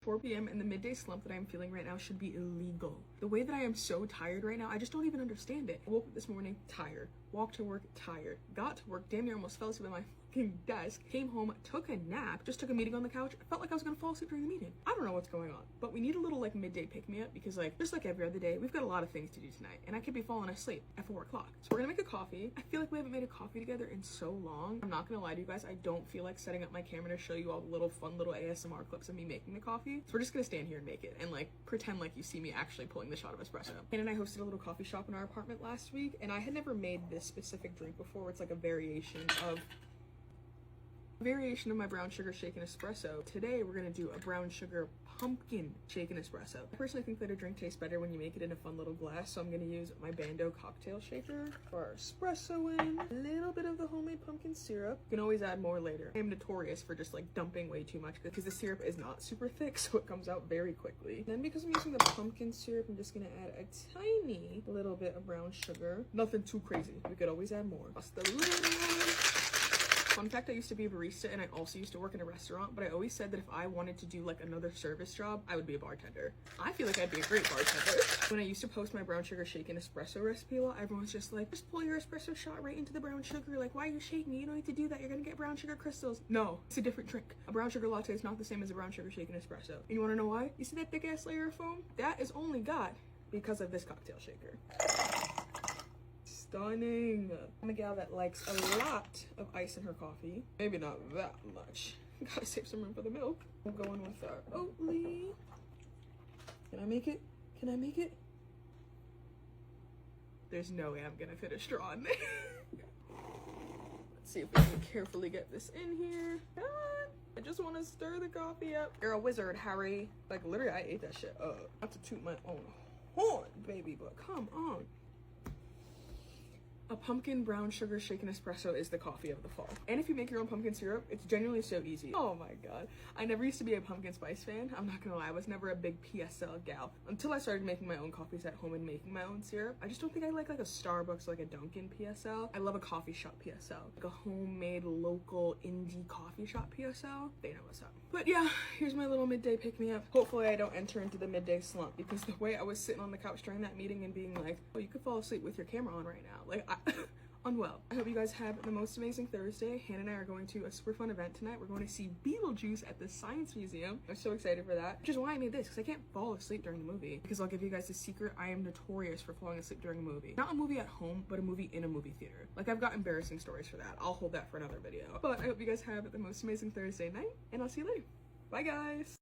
4 p.m. and the midday slump that I'm feeling right now should be illegal. The way that I am so tired right now, I just don't even understand it. I woke up this morning tired, walked to work tired, got to work, damn near almost fell asleep at my fucking desk, came home, took a nap, just took a meeting on the couch. I felt like I was gonna fall asleep during the meeting. I don't know what's going on, but we need a little like midday pick-me-up because like, just like every other day, we've got a lot of things to do tonight and I could be falling asleep at 4 o'clock. So we're gonna make a coffee. I feel like we haven't made a coffee together in so long. I'm not gonna lie to you guys, I don't feel like setting up my camera to show you all the little fun little ASMR clips of me making the coffee. So we're just gonna stand here and make it and like pretend like you see me actually pulling the shot of espresso. Hannah and I hosted a little coffee shop in our apartment last week and I had never made this specific drink before. It's like a variation of my brown sugar shaken espresso. Today we're gonna do a brown sugar pumpkin shaken espresso. I personally think that a drink tastes better when you make it in a fun little glass, so I'm gonna use my Bando cocktail shaker for our espresso in. A little bit of the homemade pumpkin syrup. You can always add more later. I am notorious for just like dumping way too much because the syrup is not super thick, so it comes out very quickly. Then because I'm using the pumpkin syrup, I'm just gonna add a tiny little bit of brown sugar. Nothing too crazy. We could always add more. Bust the lid on. Fun fact, I used to be a barista and I also used to work in a restaurant, but I always said that if I wanted to do like another service job, I would be a bartender. I feel like I'd be a great bartender. When I used to post my brown sugar shaken espresso recipe a lot, everyone's just like, just pull your espresso shot right into the brown sugar. Like, why are you shaking it? You don't need to do that. You're gonna get brown sugar crystals. No, it's a different drink. A brown sugar latte is not the same as a brown sugar shaken espresso. And you wanna know why? You see that thick ass layer of foam? That is only got because of this cocktail shaker. Stunning. I'm a gal that likes a lot of ice in her coffee. Maybe not that much. Gotta save some room for the milk. I'm going with our Oatly. Can I make it? Can I make it? There's no way I'm gonna fit a straw in there. Let's see if we can carefully get this in here. Come on. I just want to stir the coffee up. You're a wizard, Harry. Like literally, I ate that shit up. Not to toot my own horn, baby, but come on. A pumpkin brown sugar shaken espresso is the coffee of the fall. And if you make your own pumpkin syrup, it's genuinely so easy. Oh my god. I never used to be a pumpkin spice fan. I'm not gonna lie, I was never a big PSL gal until I started making my own coffees at home and making my own syrup. I just don't think I like a Starbucks, like a Dunkin' PSL. I love a coffee shop PSL. Like a homemade, local, indie coffee shop PSL. They know what's up. But yeah, here's my little midday pick-me-up. Hopefully I don't enter into the midday slump because the way I was sitting on the couch during that meeting and being like, oh, you could fall asleep with your camera on right now. Like, unwell. I hope you guys have the most amazing Thursday. Hannah and I are going to a super fun event tonight. We're going to see Beetlejuice at the Science Museum. I'm so excited for that. Which is why I made this, because I can't fall asleep during the movie. Because I'll give you guys a secret, I am notorious for falling asleep during a movie. Not a movie at home, but a movie in a movie theater. Like, I've got embarrassing stories for that. I'll hold that for another video. But I hope you guys have the most amazing Thursday night, and I'll see you later. Bye, guys!